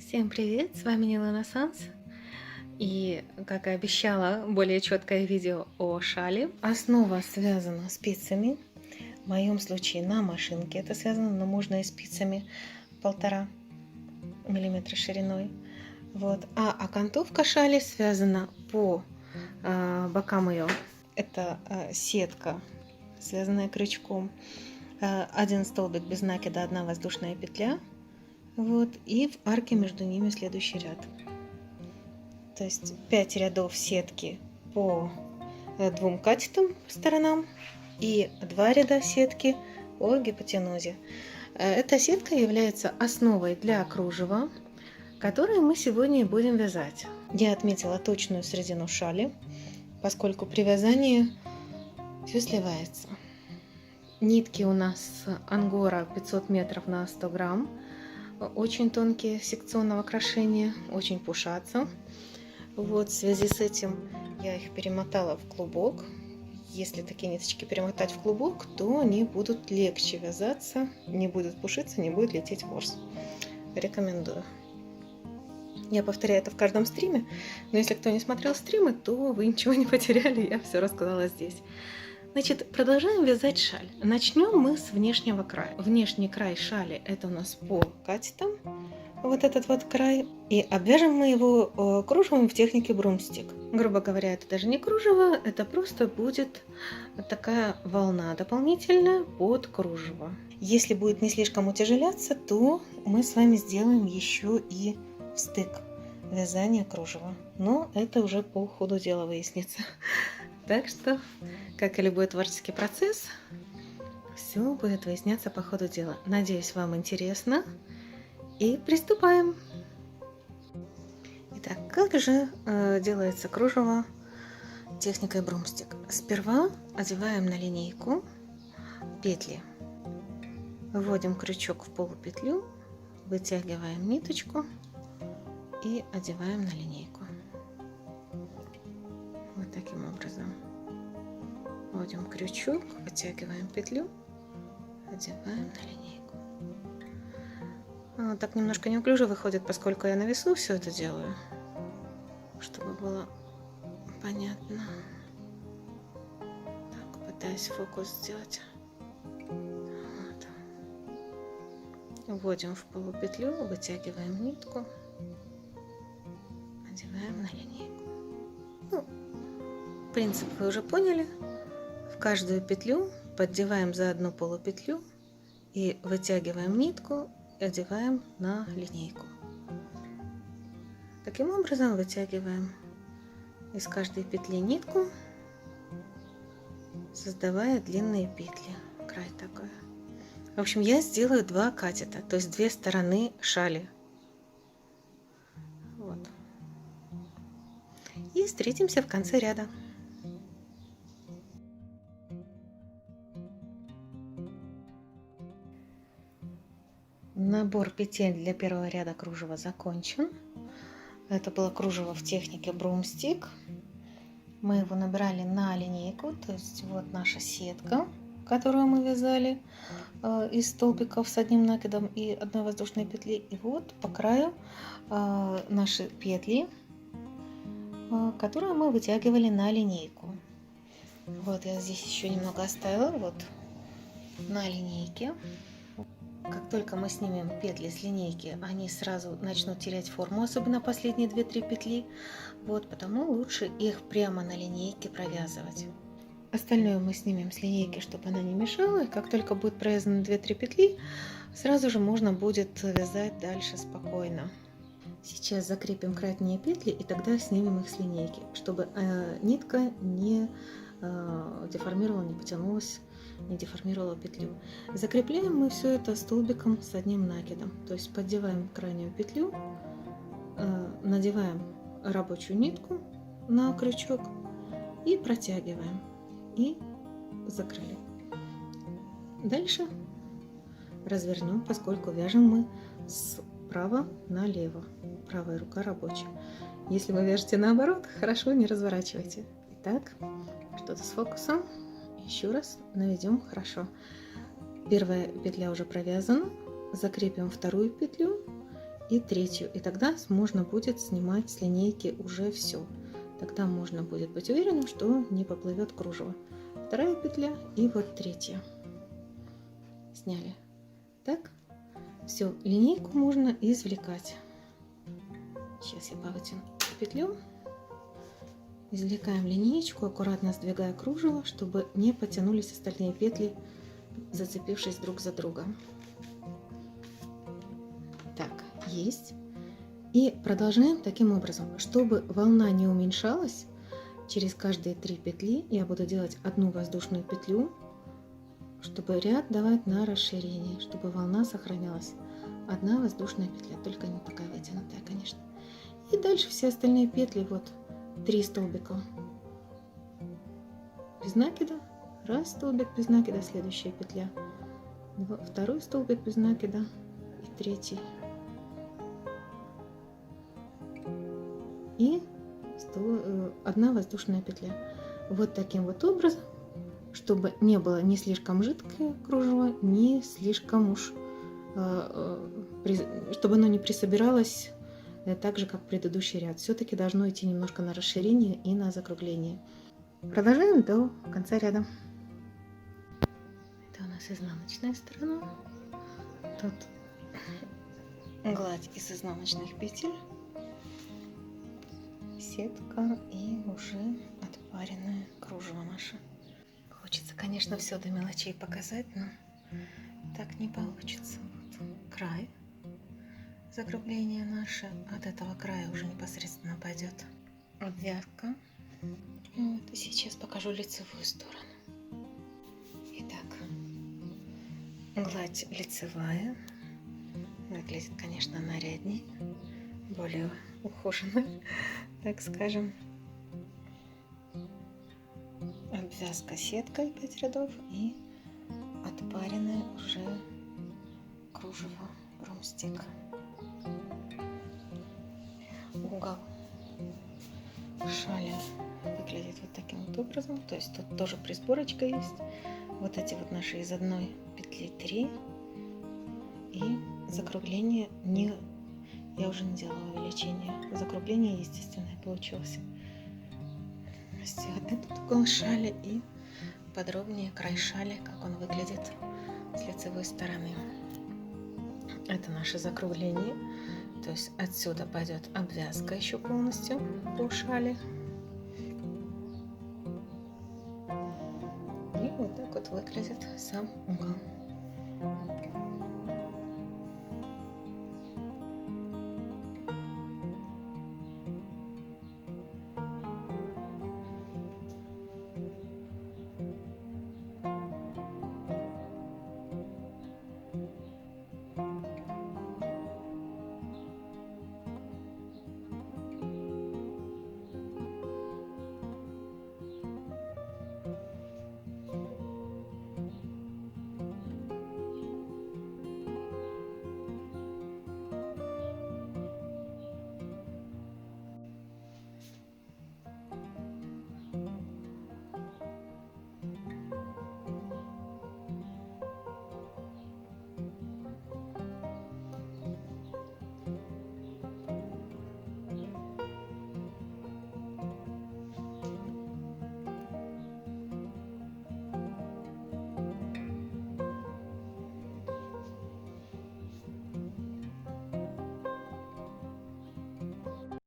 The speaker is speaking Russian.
Всем привет, с вами Нила Санс. И, как и обещала, более четкое видео о шале. Основа связана спицами. В моем случае на машинке это связано, но можно и спицами 1,5 мм шириной. Вот. А окантовка шали связана по бокам ее. Это сетка, связанная крючком. Один столбик без накида, одна воздушная петля. Вот, и в арке между ними следующий ряд. То есть 5 рядов сетки по 2 катетам по сторонам и 2 ряда сетки по гипотенузе. Эта сетка является основой для кружева, которое мы сегодня и будем вязать. Я отметила точную середину шали, поскольку при вязании все сливается. Нитки у нас ангора 500 метров на 100 грамм. Очень тонкие, секционного крошения, очень пушатся. Вот, в связи с этим я их перемотала в клубок. Если такие ниточки перемотать в клубок, то они будут легче вязаться, не будут пушиться, не будет лететь ворс. Рекомендую. Я повторяю это в каждом стриме, но если кто не смотрел стримы, то вы ничего не потеряли, я все рассказала здесь. Значит, продолжаем вязать шаль. Начнем мы с внешнего края. Внешний край шали это у нас по катетам, вот этот вот край. И обвяжем мы его кружевом в технике брумстик. Грубо говоря, это даже не кружево, это просто будет такая волна дополнительная под кружево. Если будет не слишком утяжеляться, то мы с вами сделаем еще и стык вязания кружева. Но это уже по ходу дела выяснится. Так что, как и любой творческий процесс, все будет выясняться по ходу дела. Надеюсь, вам интересно. И приступаем. Итак, как же делается кружево техникой брумстик? Сперва одеваем на линейку петли. Вводим крючок в полупетлю, вытягиваем ниточку и одеваем на линейку. Вот таким образом. Вводим крючок, вытягиваем петлю, одеваем на линейку. Так немножко неуклюже выходит, поскольку я на весу все это делаю, чтобы было понятно. Так, пытаюсь фокус сделать. Вот. Вводим в полупетлю, вытягиваем нитку, одеваем на линейку. Принцип вы уже поняли. В каждую петлю поддеваем за одну полупетлю и вытягиваем нитку и одеваем на линейку. Таким образом вытягиваем из каждой петли нитку, создавая длинные петли. Край такой. В общем, я сделаю 2 катета, то есть 2 стороны шали. Вот. И встретимся в конце ряда. Набор петель для первого ряда кружева закончен. Это было кружево в технике брумстик. Мы его набирали на линейку, то есть вот наша сетка, которую мы вязали из столбиков с одним накидом и одной воздушной петли. И вот по краю наши петли, которые мы вытягивали на линейку. Вот я здесь еще немного оставила, вот на линейке. Как только мы снимем петли с линейки, они сразу начнут терять форму, особенно последние 2-3 петли. Вот, потому лучше их прямо на линейке провязывать. Остальное мы снимем с линейки, чтобы она не мешала. И как только будет провязаны 2-3 петли, сразу же можно будет вязать дальше спокойно. Сейчас закрепим крайние петли и тогда снимем их с линейки, чтобы нитка не деформировала, не потянулась, не деформировала петлю. Закрепляем мы все это столбиком с одним накидом. То есть поддеваем крайнюю петлю, надеваем рабочую нитку на крючок и протягиваем. И закрыли. Дальше развернем, поскольку вяжем мы справа налево. Правая рука рабочая. Если вы вяжете наоборот, хорошо, не разворачивайте. Итак, что-то с фокусом. Еще раз наведем хорошо. Первая петля уже провязана. Закрепим вторую петлю и третью. И тогда можно будет снимать с линейки уже все. Тогда можно будет быть уверенным, что не поплывет кружево. Вторая петля и вот третья. Сняли. Так, все, линейку можно извлекать. Сейчас я повытяну петлю. Извлекаем линеечку, аккуратно сдвигая кружево, чтобы не потянулись остальные петли, зацепившись друг за друга. Так, есть. И продолжаем таким образом. Чтобы волна не уменьшалась, через каждые 3 петли я буду делать одну воздушную петлю, чтобы ряд давать на расширение, чтобы волна сохранялась. Одна воздушная петля, только не такая вытянутая, конечно. И дальше все остальные петли, вот 3 столбика без накида, раз столбик без накида, следующая петля, второй столбик без накида и третий, и одна воздушная петля. Вот таким вот образом, чтобы не было ни слишком жидкое кружево, ни слишком уж, чтобы оно не присобиралось так же, как предыдущий ряд. Все-таки должно идти немножко на расширение и на закругление. Продолжаем до конца ряда. Это у нас изнаночная сторона. Тут гладь из изнаночных петель, сетка и уже отпаренное кружево наше. Хочется, конечно, все до мелочей показать, но так не получится. Вот край закругления наше, от этого края уже непосредственно пойдет обвязка. Вот, и сейчас покажу лицевую сторону. Итак, гладь лицевая. Выглядит, конечно, нарядней, более ухоженно, так скажем. Обвязка сеткой 5 рядов и отпаренное уже кружево ромстик. Угол шали выглядит вот таким вот образом, то есть тут тоже присборочка есть. Вот эти вот наши из одной петли 3 и закругление я уже не делала увеличение, закругление естественное получилось. Этот угол шали и подробнее край шали, как он выглядит с лицевой стороны. Это наше закругление, то есть отсюда пойдет обвязка еще полностью по шали. И вот так вот выглядит сам угол.